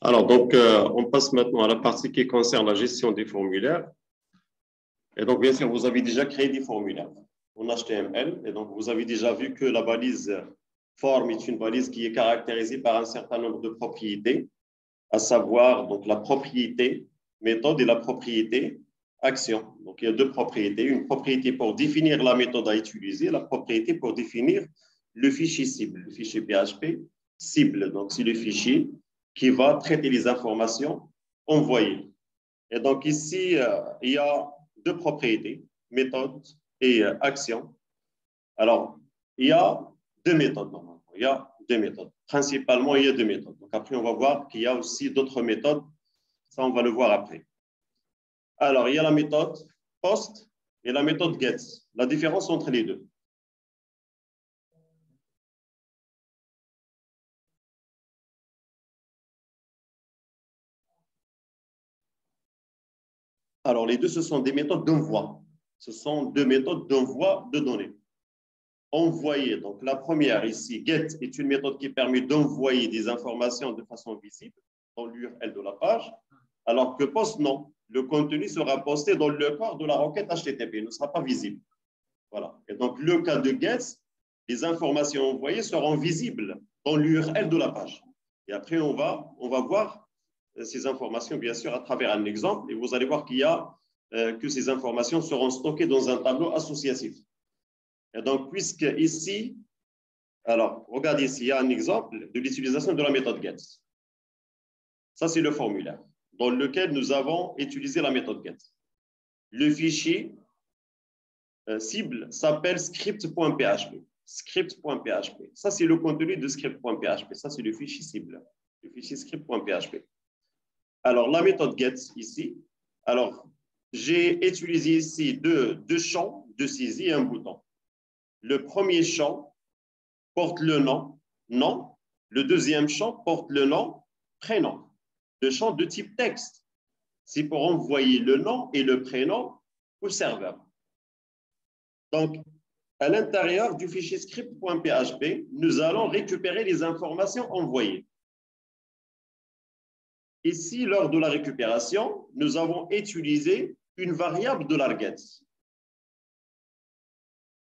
Alors, on passe maintenant à la partie qui concerne la gestion des formulaires. Et donc, bien sûr, vous avez déjà créé des formulaires en HTML. Et donc, vous avez déjà vu que la balise forme est une balise qui est caractérisée par un certain nombre de propriétés, à savoir donc, la propriété méthode et la propriété action. Donc, il y a deux propriétés. Une propriété pour définir la méthode à utiliser, la propriété pour définir le fichier cible, le fichier PHP cible. Donc, c'est le fichier qui va traiter les informations envoyées. Et donc, ici, il y a deux propriétés, méthode et action. Alors, il y a deux méthodes normalement. Il y a deux méthodes. Principalement, il y a deux méthodes. Donc, après, on va voir qu'il y a aussi d'autres méthodes. Ça, on va le voir après. Alors, il y a la méthode POST et la méthode GET. La différence entre les deux. Alors, les deux, ce sont des méthodes d'envoi. Ce sont deux méthodes d'envoi de données. Envoyer, donc la première ici, GET, est une méthode qui permet d'envoyer des informations de façon visible dans l'URL de la page, alors que POST, non. Le contenu sera posté dans le corps de la requête HTTP, il ne sera pas visible. Voilà. Et donc, le cas de GET, les informations envoyées seront visibles dans l'URL de la page. Et après, on va voir ces informations, bien sûr, à travers un exemple. Et vous allez voir qu'il y a que ces informations seront stockées dans un tableau associatif. Et donc, puisque ici, alors, regardez ici, il y a un exemple de l'utilisation de la méthode GET. Ça, c'est le formulaire dans lequel nous avons utilisé la méthode GET. Le fichier cible s'appelle script.php. Script.php. Ça, c'est le contenu de script.php. Ça, c'est le fichier cible, le fichier script.php. Alors, la méthode GET ici, alors, j'ai utilisé ici deux champs de saisie et un bouton. Le premier champ porte le nom, nom. Le deuxième champ porte le nom, prénom. Le champ de type texte, c'est pour envoyer le nom et le prénom au serveur. Donc, à l'intérieur du fichier script.php, nous allons récupérer les informations envoyées. Ici, lors de la récupération, nous avons utilisé une variable de l'arget.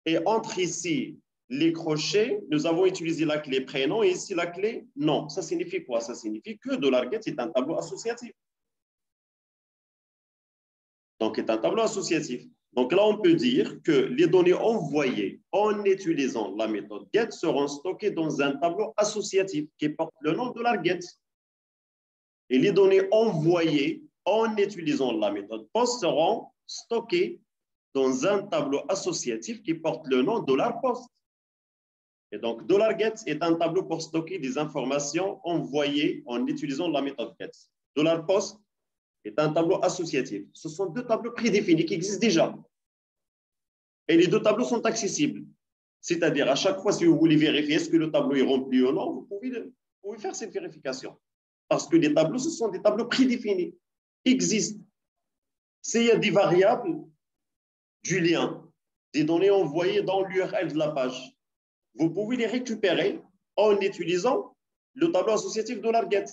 Et entre ici, les crochets, nous avons utilisé la clé prénom et ici la clé nom. Ça signifie quoi? Ça signifie que de l'arget est un tableau associatif. Donc, est un tableau associatif. Donc là, on peut dire que les données envoyées en utilisant la méthode GET seront stockées dans un tableau associatif qui porte le nom de l'arget. Et les données envoyées en utilisant la méthode POST seront stockées dans un tableau associatif qui porte le nom $POST. Et donc, $GET est un tableau pour stocker des informations envoyées en utilisant la méthode GET. $POST est un tableau associatif. Ce sont deux tableaux prédéfinis qui existent déjà. Et les deux tableaux sont accessibles. C'est-à-dire, à chaque fois, si vous voulez vérifier est-ce que le tableau est rempli ou non, vous pouvez faire cette vérification. Parce que les tableaux, ce sont des tableaux prédéfinis, existent. S'il y a des variables du lien, des données envoyées dans l'URL de la page, vous pouvez les récupérer en utilisant le tableau associatif de l'arget.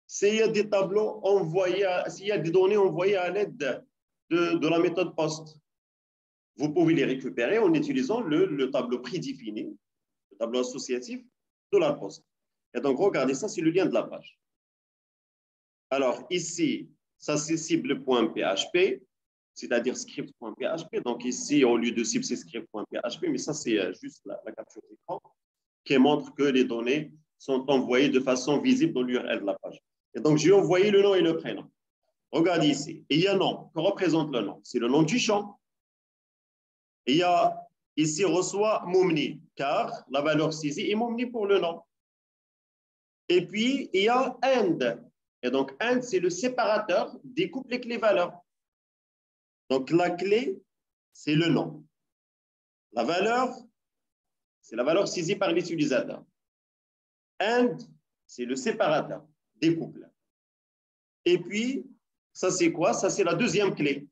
S'il y a des tableaux envoyés, s'il y a des données envoyées à l'aide de la méthode POST, vous pouvez les récupérer en utilisant le tableau prédéfini, le tableau associatif de la POST. Et donc, regardez, ça, c'est le lien de la page. Alors, ici, ça, c'est cible.php, c'est-à-dire script.php. Donc, ici, au lieu de cible, c'est script.php, mais ça, c'est juste la capture d'écran qui montre que les données sont envoyées de façon visible dans l'URL de la page. Et donc, j'ai envoyé le nom et le prénom. Regardez ici. Et il y a un nom. Que représente le nom? C'est le nom du champ. Et il y a ici reçoit Moumni, car la valeur saisie est Moumni pour le nom. Et puis, il y a AND. Et donc, AND, c'est le séparateur, découpe les clés valeurs. Donc, la clé, c'est le nom. La valeur, c'est la valeur saisie par l'utilisateur. AND, c'est le séparateur, découple. Et puis, ça, c'est quoi? Ça, c'est la deuxième clé.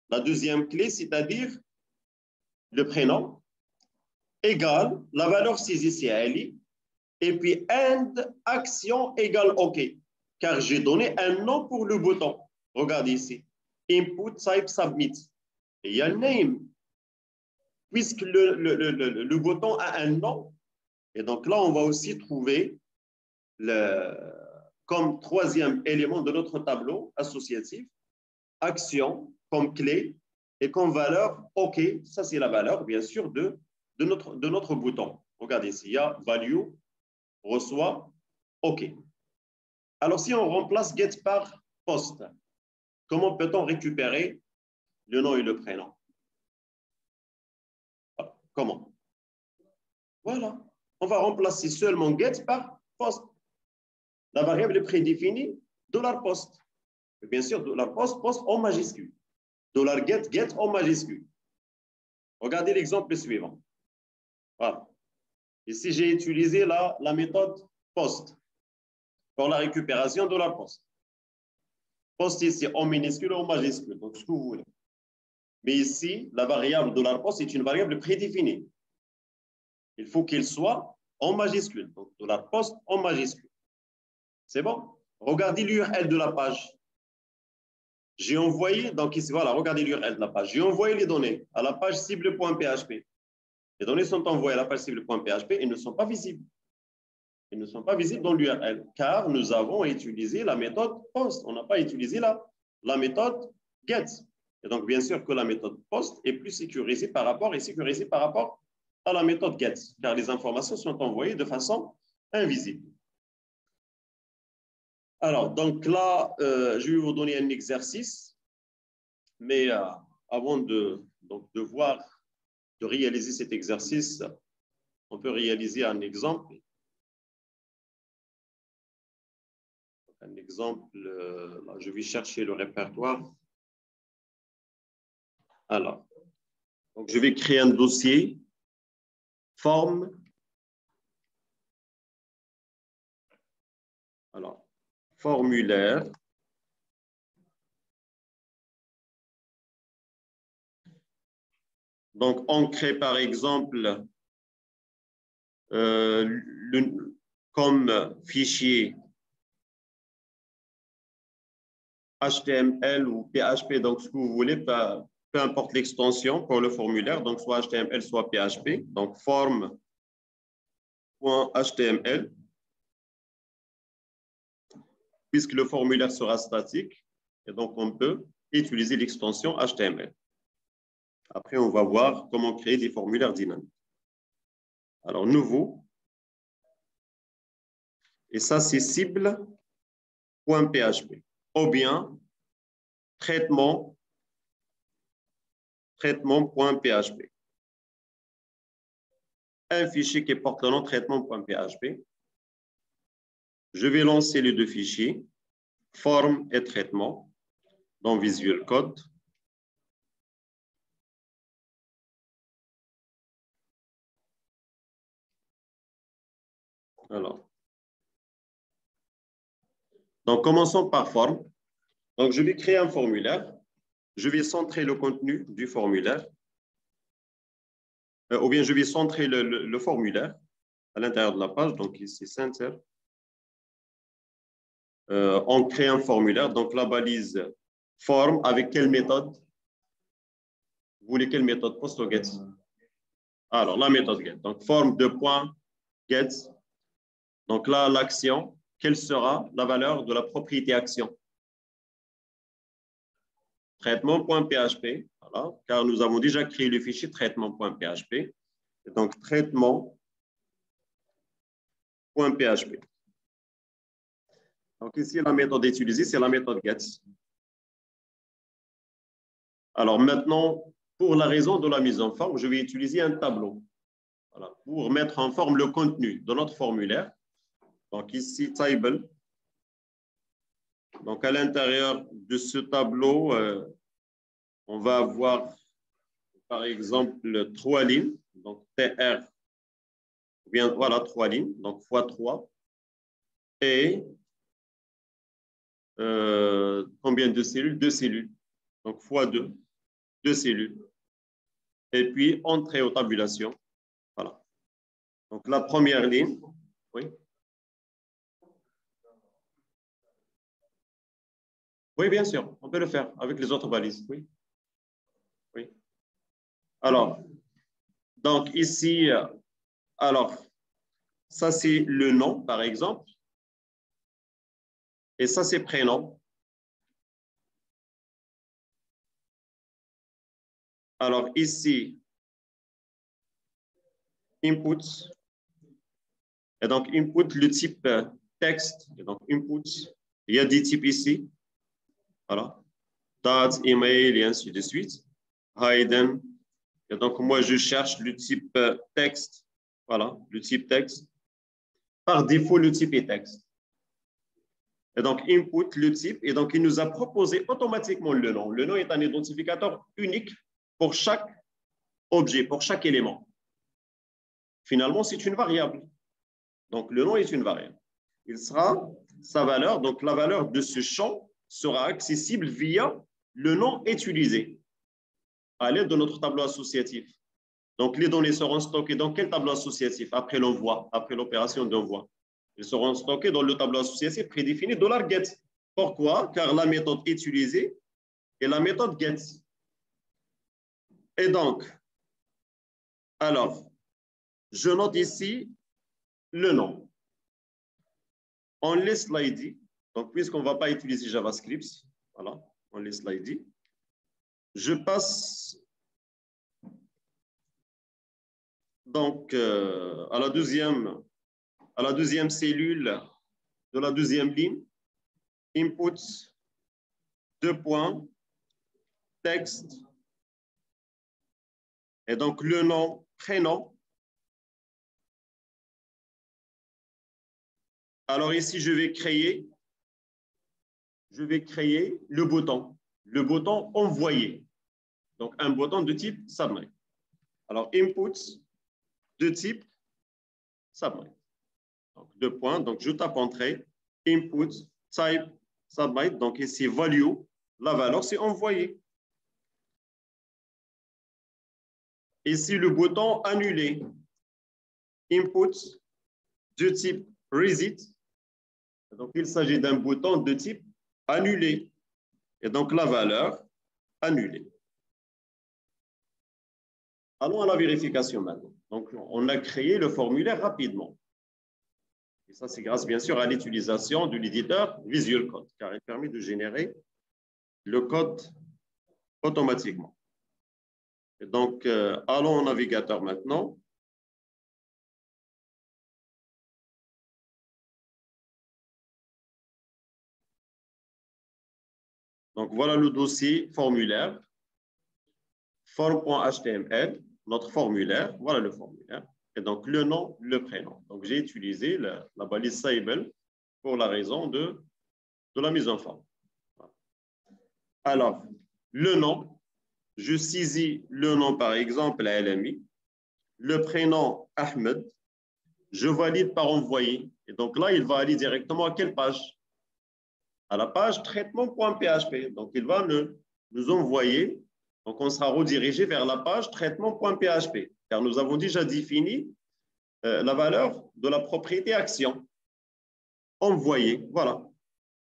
La deuxième clé, c'est-à-dire le prénom, égale la valeur saisie, c'est Ali, et puis end action égale OK, car j'ai donné un nom pour le bouton. Regardez ici, input type submit. Et il y a name, puisque le bouton a un nom. Et donc là, on va aussi trouver comme troisième élément de notre tableau associatif, action comme clé et comme valeur OK. Ça, c'est la valeur, bien sûr, de notre bouton. Regardez ici, il y a value, reçoit, OK. Alors, si on remplace get par post, comment peut-on récupérer le nom et le prénom? Comment? Voilà. On va remplacer seulement get par post. La variable est prédéfinie, $post. Et bien sûr, $post, post en majuscule. $get, get en majuscule. Regardez l'exemple suivant. Voilà. Ici, j'ai utilisé la méthode post pour la récupération $post. Post ici en minuscule ou en majuscule, donc ce que vous voulez. Mais ici, la variable $post est une variable prédéfinie. Il faut qu'il soit en majuscule, donc $post en majuscule. C'est bon? Regardez l'URL de la page. J'ai envoyé, donc ici, voilà, regardez l'URL de la page. J'ai envoyé les données à la page cible.php. Les données sont envoyées à la page cible.php et ne sont pas visibles. Ils ne sont pas visibles dans l'URL car nous avons utilisé la méthode post. On n'a pas utilisé la méthode get. Et donc, bien sûr que la méthode post est plus sécurisée par rapport à la méthode get car les informations sont envoyées de façon invisible. Alors, donc là, je vais vous donner un exercice, mais avant de réaliser cet exercice, on peut réaliser un exemple. Un exemple, là, je vais chercher le répertoire. Alors, donc je vais créer un dossier, forme. Alors, formulaire. Donc, on crée par exemple comme fichier HTML ou PHP, donc ce que vous voulez, peu importe l'extension pour le formulaire, donc soit HTML, soit PHP, donc form.html, puisque le formulaire sera statique, et donc on peut utiliser l'extension HTML. Après, on va voir comment créer des formulaires dynamiques. Alors, nouveau, et ça, c'est cible.php, ou bien traitement.php. Un fichier qui porte le nom traitement.php. Je vais lancer les deux fichiers, forme et traitement, dans Visual Code. Alors, donc commençons par forme. Donc, je vais créer un formulaire. Je vais centrer le contenu du formulaire. Ou bien je vais centrer le formulaire à l'intérieur de la page. Donc, ici, center. On crée un formulaire. Donc, la balise forme avec quelle méthode? Vous voulez quelle méthode? Post ou get? Alors, la méthode get. Donc, forme de point get. Donc là, l'action, quelle sera la valeur de la propriété action? Traitement.php, voilà, car nous avons déjà créé le fichier traitement.php. Donc, traitement.php. Donc, ici, la méthode utilisée, c'est la méthode get. Alors, maintenant, pour la raison de la mise en forme, je vais utiliser un tableau. Voilà, pour mettre en forme le contenu de notre formulaire. Donc, ici, table. Donc, à l'intérieur de ce tableau, on va avoir, par exemple, 3 lignes. Donc, TR, bien, voilà, 3 lignes. Donc, fois 3. Et combien de cellules? 2 cellules. Donc, fois 2, 2 cellules. Et puis, entrée aux tabulations. Voilà. Donc, la première ligne, oui. Oui, bien sûr, on peut le faire avec les autres balises. Oui, oui. Alors, donc ici, alors, ça c'est le nom, par exemple, et ça c'est prénom. Alors ici, input, et donc input, le type texte, et donc input, il y a des types ici, voilà, date, email, et ainsi de suite, hidden, et donc moi je cherche le type texte, voilà, le type texte. Par défaut, le type est texte. Et donc, input, le type, et donc il nous a proposé automatiquement le nom. Le nom est un identificateur unique pour chaque objet, pour chaque élément. Finalement, c'est une variable. Donc, le nom est une variable. Il sera sa valeur, donc la valeur de ce champ sera accessible via le nom utilisé à l'aide de notre tableau associatif. Donc, les données seront stockées dans quel tableau associatif après l'envoi, après l'opération d'envoi? Ils seront stockés dans le tableau associatif prédéfini $get. Pourquoi? Car la méthode utilisée est la méthode get. Et donc, alors, je note ici le nom. On laisse l'ID. Donc, puisqu'on ne va pas utiliser JavaScript, voilà, on laisse l'ID. Je passe donc à la deuxième cellule de la deuxième ligne. Input, deux points, texte, et donc le nom, prénom. Alors ici, je vais créer le bouton envoyer. Donc un bouton de type submit. Alors input de type submit. Donc deux points, donc je tape entrée, input, type, submit, donc ici value, la valeur c'est envoyer. Ici le bouton annuler, input de type reset. Donc il s'agit d'un bouton de type annuler. Et donc la valeur annulée. Allons à la vérification maintenant. Donc on a créé le formulaire rapidement. Et ça, c'est grâce, bien sûr, à l'utilisation de l'éditeur Visual Code, car il permet de générer le code automatiquement. Et donc, allons au navigateur maintenant. Donc, voilà le dossier formulaire, form.html, notre formulaire. Voilà le formulaire. Et donc, le nom, le prénom. Donc, j'ai utilisé la balise Sable pour la raison de la mise en forme. Alors, le nom, je saisis le nom, par exemple, à LMI, le prénom Ahmed, je valide par envoyer. Et donc là, il va aller directement à quelle page? À la page traitement.php. Donc, il va nous envoyer. Donc, on sera redirigé vers la page traitement.php, car nous avons déjà défini la valeur de la propriété action. Envoyer, voilà.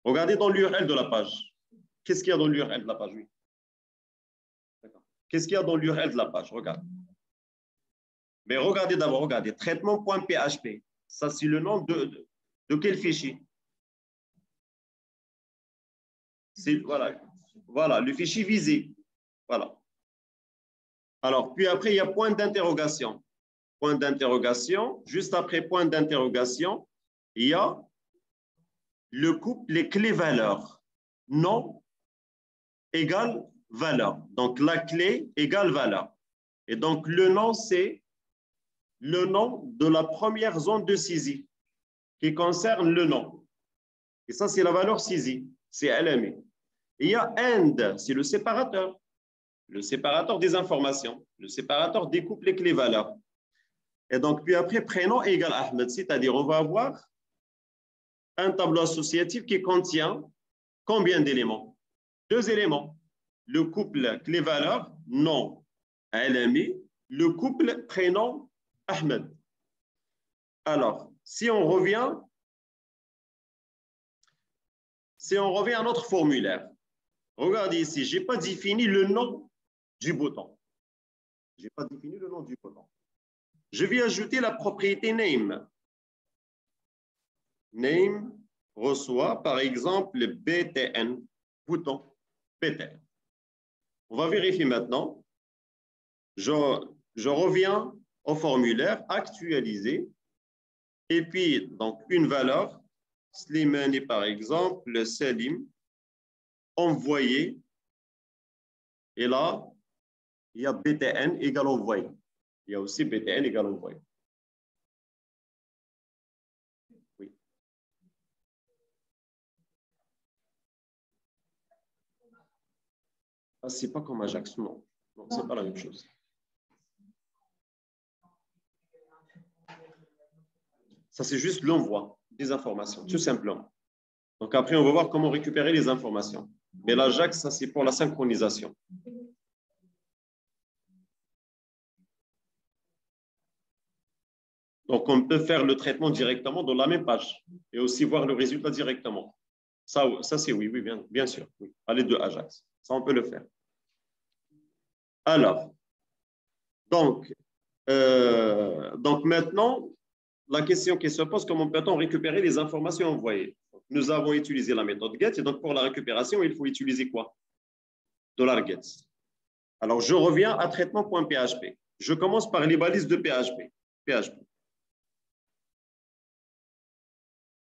Regardez dans l'URL de la page. Qu'est-ce qu'il y a dans l'URL de la page? Oui. Qu'est-ce qu'il y a dans l'URL de la page? Regarde. Mais regardez d'abord, regardez. Traitement.php. Ça, c'est le nom de quel fichier? Voilà, le fichier visé. Voilà. Alors, puis après, il y a point d'interrogation. Point d'interrogation. Juste après point d'interrogation, il y a le couple, les clés valeurs. Nom égale valeur. Donc, la clé égale valeur. Et donc, le nom, c'est le nom de la première zone de saisie qui concerne le nom. Et ça, c'est la valeur saisie. C'est LMI. Il y a AND, c'est le séparateur des informations. Le séparateur découpe les clés valeurs. Et donc, puis après, prénom égale Ahmed, c'est-à-dire on va avoir un tableau associatif qui contient combien d'éléments? Deux éléments. Le couple clé-valeur, nom, LMI, le couple prénom, Ahmed. Alors, si on revient Si on revient à notre formulaire, regardez ici, je n'ai pas défini le nom du bouton. Je n'ai pas défini le nom du bouton. Je vais ajouter la propriété name. Name reçoit, par exemple, le BTN, bouton BTN. On va vérifier maintenant. Je reviens au formulaire, actualiser, et puis, donc, une valeur, Slimani, par exemple, le Salim, envoyé, et là, il y a BTN égale envoyé. Il y a aussi BTN égale envoyé. Oui. Ah, c'est pas comme Ajax, non. Non, c'est pas la même chose. Ça, c'est juste l'envoi des informations, tout simplement. Donc, après, on va voir comment récupérer les informations. Mais l'Ajax, ça, c'est pour la synchronisation. Donc, on peut faire le traitement directement dans la même page et aussi voir le résultat directement. Ça c'est oui, bien sûr. Oui. À l'aide de Ajax. Ça, on peut le faire. Alors, donc maintenant, la question qui se pose, comment peut-on récupérer les informations envoyées? Nous avons utilisé la méthode GET et donc pour la récupération, il faut utiliser quoi? $get. Alors, je reviens à traitement.php. Je commence par les balises de PHP.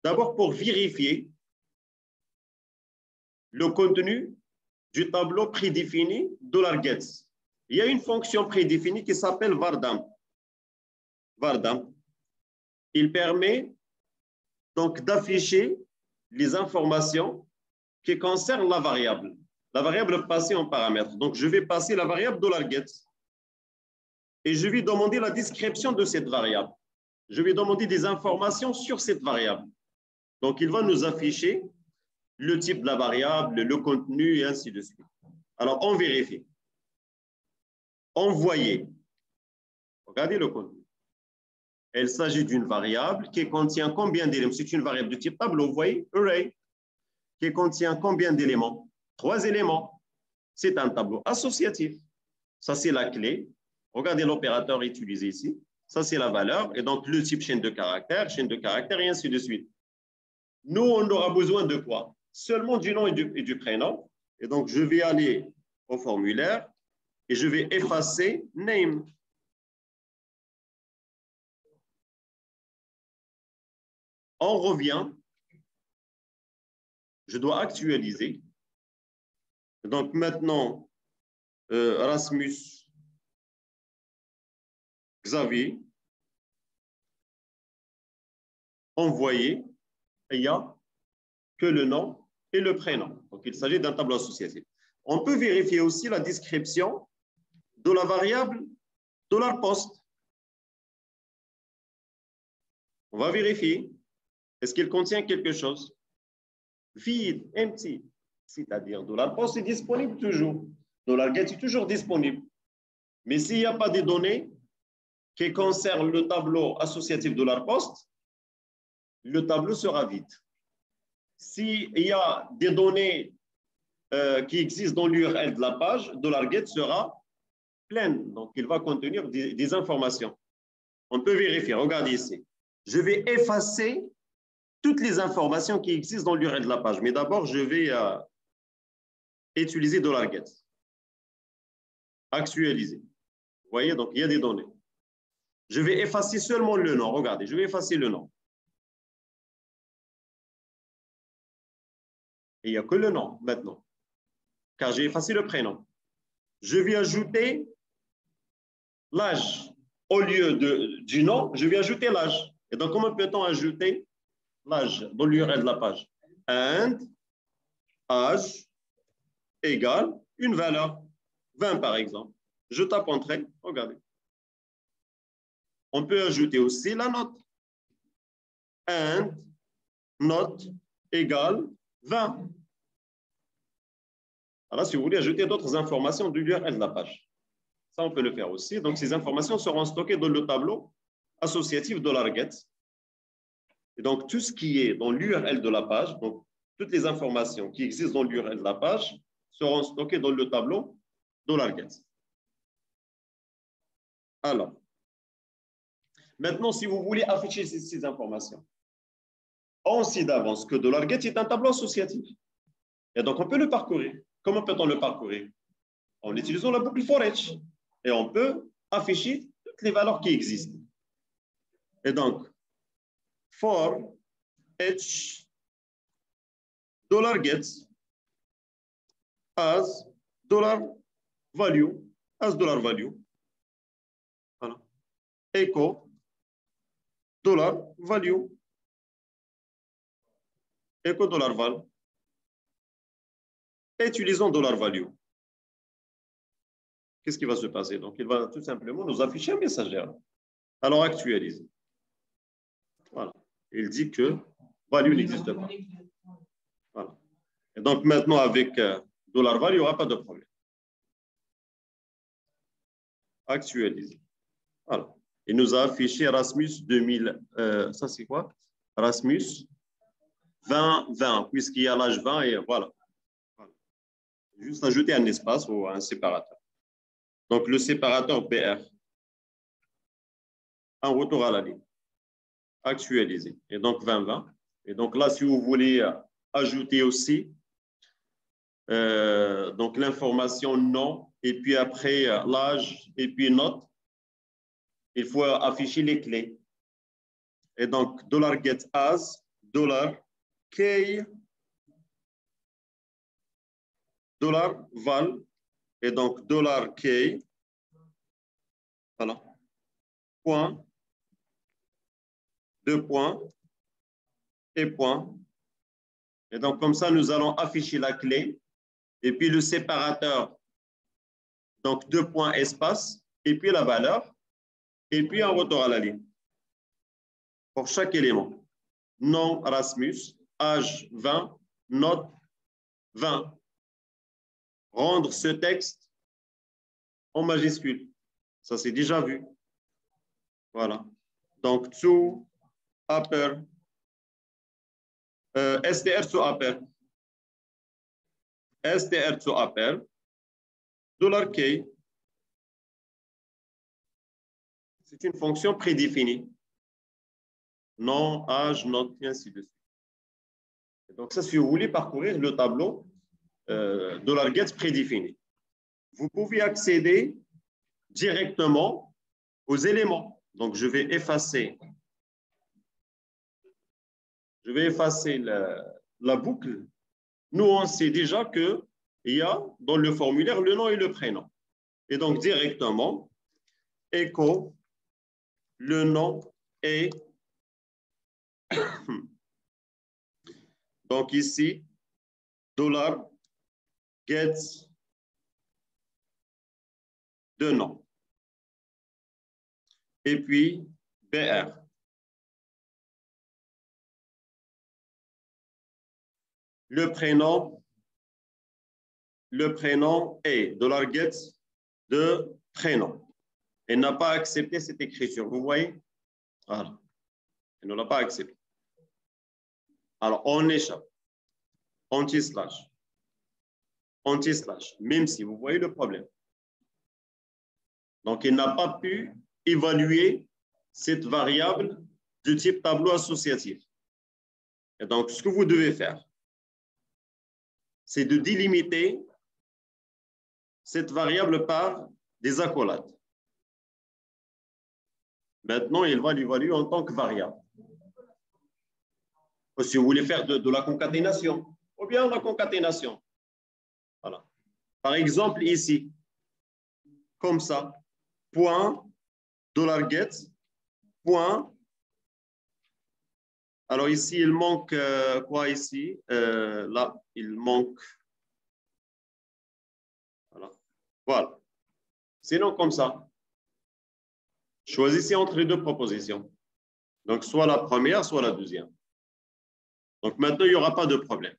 D'abord, pour vérifier le contenu du tableau prédéfini $get. Il y a une fonction prédéfinie qui s'appelle vardamp. Vardamp. Il permet donc d'afficher les informations qui concernent la variable. La variable passée en paramètre. Donc, je vais passer la variable $get et je vais demander la description de cette variable. Je vais demander des informations sur cette variable. Donc, il va nous afficher le type de la variable, le contenu et ainsi de suite. Alors, on vérifie. Envoyer. Regardez le contenu. Il s'agit d'une variable qui contient combien d'éléments? C'est une variable de type tableau, vous voyez, array, qui contient combien d'éléments? 3 éléments. C'est un tableau associatif. Ça, c'est la clé. Regardez l'opérateur utilisé ici. Ça, c'est la valeur. Et donc, le type chaîne de caractères, et ainsi de suite. Nous, on aura besoin de quoi? Seulement du nom et du prénom. Et donc, je vais aller au formulaire et je vais effacer name. On revient. Je dois actualiser. Donc, maintenant, Rasmus, Xavier, envoyé, et il n'y a que le nom et le prénom. Donc, il s'agit d'un tableau associatif. On peut vérifier aussi la description de la variable $post. On va vérifier. Est-ce qu'il contient quelque chose? Vide, empty. C'est-à-dire $post est disponible toujours. $get est toujours disponible. Mais s'il n'y a pas de données qui concernent le tableau associatif $post, le tableau sera vide. S'il y a des données qui existent dans l'URL de la page, $get sera pleine. Donc, il va contenir des informations. On peut vérifier. Regardez ici. Je vais effacer toutes les informations qui existent dans l'URL de la page. Mais d'abord, je vais utiliser $get. Actualiser. Vous voyez, donc il y a des données. Je vais effacer seulement le nom. Regardez, je vais effacer le nom. Et il n'y a que le nom maintenant, car j'ai effacé le prénom. Je vais ajouter l'âge. Au lieu du nom, je vais ajouter l'âge. Et donc, comment peut-on ajouter l'âge dans l'URL de la page? And âge égale une valeur, 20 par exemple. Je tape entrée, regardez. On peut ajouter aussi la note. And note égale 20. Alors, si vous voulez ajouter d'autres informations de l'URL de la page, ça, on peut le faire aussi. Donc, ces informations seront stockées dans le tableau associatif $get. Et donc, tout ce qui est dans l'URL de la page, donc toutes les informations qui existent dans l'URL de la page seront stockées dans le tableau $get. Alors, maintenant, si vous voulez afficher ces informations, on sait d'avance que $get est un tableau associatif. Et donc, on peut le parcourir. Comment peut-on le parcourir? En utilisant la boucle for each. Et on peut afficher toutes les valeurs qui existent. Et donc, for each $get as $value, $value. Voilà. Echo $value. Echo $val. Et utilisons $value. Qu'est-ce qui va se passer? Donc, il va tout simplement nous afficher un message. Alors, actualiser. Voilà. Il dit que value n'existe pas. Voilà. Et donc, maintenant, avec $value, il n'y aura pas de problème. Actualiser. Voilà. Il nous a affiché Rasmus 2000. Ça, c'est quoi? Rasmus 2020, puisqu'il y a l'âge 20 et voilà. Juste ajouter un espace ou un séparateur. Donc, le séparateur BR. Un retour à la ligne. Actualiser. Et donc, 2020. Et donc, là, si vous voulez ajouter aussi donc l'information nom, et puis après l'âge, et puis note, il faut afficher les clés. Et donc, $get as, $k, $val, et donc $k, voilà, point, 2 points, et point. Et donc, comme ça, nous allons afficher la clé, et puis le séparateur, donc 2 points espace, et puis la valeur, et puis un retour à la ligne. Pour chaque élément. Nom Rasmus, âge 20, note 20. Rendre ce texte en majuscule. Ça, c'est déjà vu. Voilà. Donc, to upper, str to upper. str to upper, $k. C'est une fonction prédéfinie. Nom, âge, note, et ainsi de suite. Et donc, ça, si vous voulez parcourir le tableau $get prédéfini. Vous pouvez accéder directement aux éléments. Donc, je vais effacer la boucle. Nous, on sait déjà qu'il y a dans le formulaire le nom et le prénom. Et donc, directement, echo, le nom et donc ici, $get de nom. Et puis, BR. Le prénom est $get de prénom. Elle n'a pas accepté cette écriture. Vous voyez? Voilà. Elle ne l'a pas accepté. Alors, on échappe. Anti-slash. Anti-slash. Même si vous voyez le problème. Donc, il n'a pas pu évaluer cette variable de type tableau associatif. Et donc, ce que vous devez faire, c'est de délimiter cette variable par des accolades. Maintenant, il va l'évaluer en tant que variable. Si vous voulez faire de la concaténation, ou bien la concaténation. Voilà. Par exemple, ici, comme ça, point, $get, point. Alors ici, il manque quoi ici? Là, il manque. Voilà. Voilà. Sinon, comme ça, choisissez entre les deux propositions. Donc, soit la première, soit la deuxième. Donc, maintenant, il n'y aura pas de problème.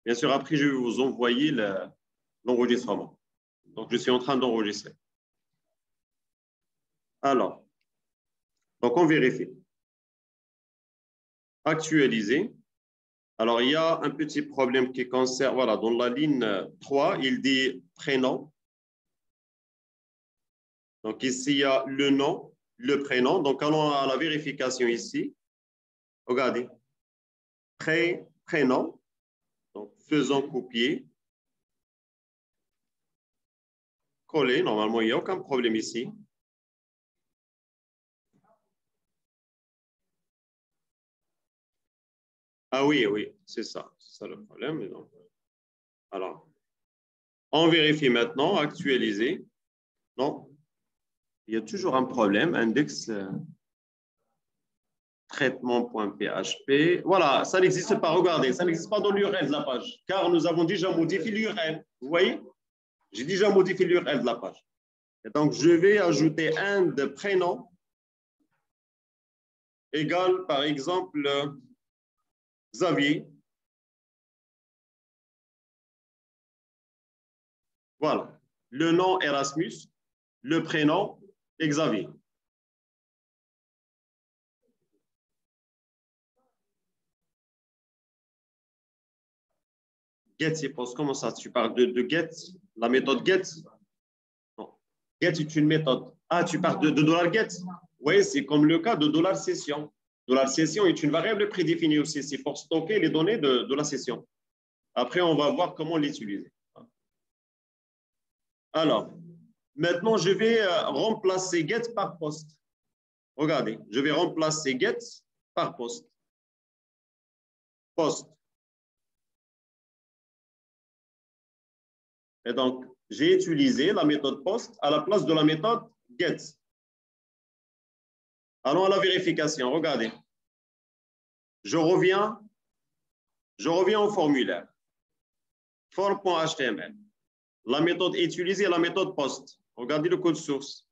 Bien sûr, après, je vais vous envoyer l'enregistrement. Donc, je suis en train d'enregistrer. Alors, donc on vérifie. Actualiser. Alors, il y a un petit problème qui concerne, voilà, dans la ligne 3, il dit prénom. Donc, ici, il y a le nom, le prénom. Donc, allons à la vérification ici. Regardez. Prénom. Donc, faisons copier. Coller. Normalement, il n'y a aucun problème ici. Ah oui, oui, c'est ça. C'est ça le problème. Donc, alors, on vérifie maintenant, actualiser. Non, il y a toujours un problème. Index traitement.php. Voilà, ça n'existe pas. Regardez, ça n'existe pas dans l'URL de la page, car nous avons déjà modifié l'URL. Vous voyez? J'ai déjà modifié l'URL de la page. Et donc, je vais ajouter un de prénom égal, par exemple, Xavier. Voilà. Le nom Erasmus, le prénom Xavier. Get, c'est pour comment ça? Tu parles de get, la méthode get? Non. Get est une méthode. Ah, tu parles de $get? Oui, c'est comme le cas de $session. $session est une variable prédéfinie aussi. C'est pour stocker les données de la session. Après, on va voir comment l'utiliser. Alors, maintenant, je vais remplacer get par post. Regardez, je vais remplacer get par post. Post. Et donc, j'ai utilisé la méthode post à la place de la méthode get. Allons à la vérification. Regardez. Je reviens au formulaire. Form.html. La méthode utilisée est la méthode post. Regardez le code source.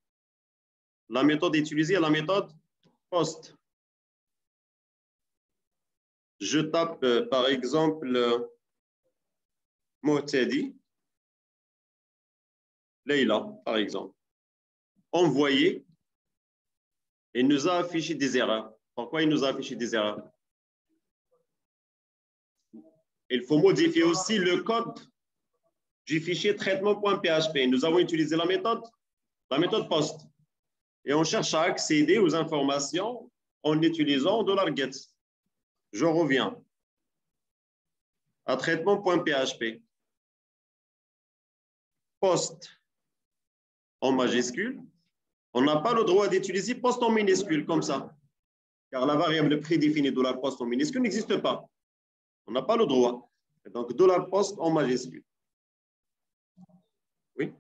La méthode utilisée est la méthode post. Je tape, par exemple, Mohtedi, Leila, par exemple. Envoyé, il nous a affiché des erreurs. Pourquoi il nous a affiché des erreurs? Il faut modifier aussi le code du fichier traitement.php. Nous avons utilisé la méthode post. Et on cherche à accéder aux informations en utilisant $get. Je reviens à traitement.php. Post en majuscule. On n'a pas le droit d'utiliser post en minuscule comme ça, car la variable prédéfinie $post en minuscule n'existe pas. On n'a pas le droit. Et donc, $post en majuscule. Oui?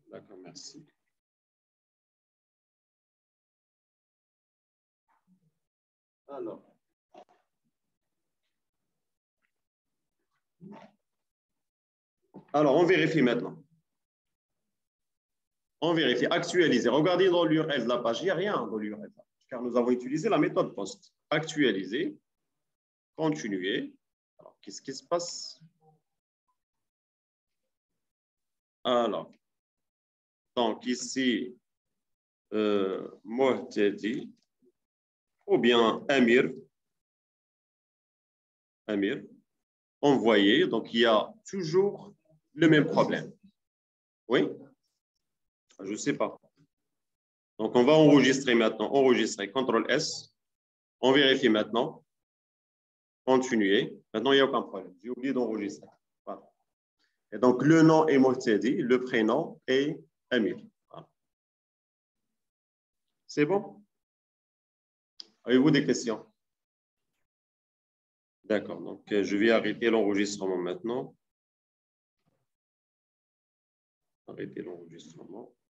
D'accord, merci. Alors, on vérifie maintenant. On vérifie, actualiser. Regardez dans l'URL de la page, il n'y a rien dans l'URL, car nous avons utilisé la méthode post. Actualiser, continuer. Alors, qu'est-ce qui se passe? Alors, donc ici, Mohtedi, ou bien Amir, envoyé. Donc, il y a toujours le même problème. Oui? Je ne sais pas. Donc, on va enregistrer maintenant. Enregistrer, CTRL S. On vérifie maintenant. Continuer. Maintenant, il n'y a aucun problème. J'ai oublié d'enregistrer. Voilà. Et donc, le nom est Mohtedi, le prénom est Amir. Voilà. C'est bon? Avez-vous des questions? D'accord. Donc, je vais arrêter l'enregistrement maintenant. Arrêter l'enregistrement.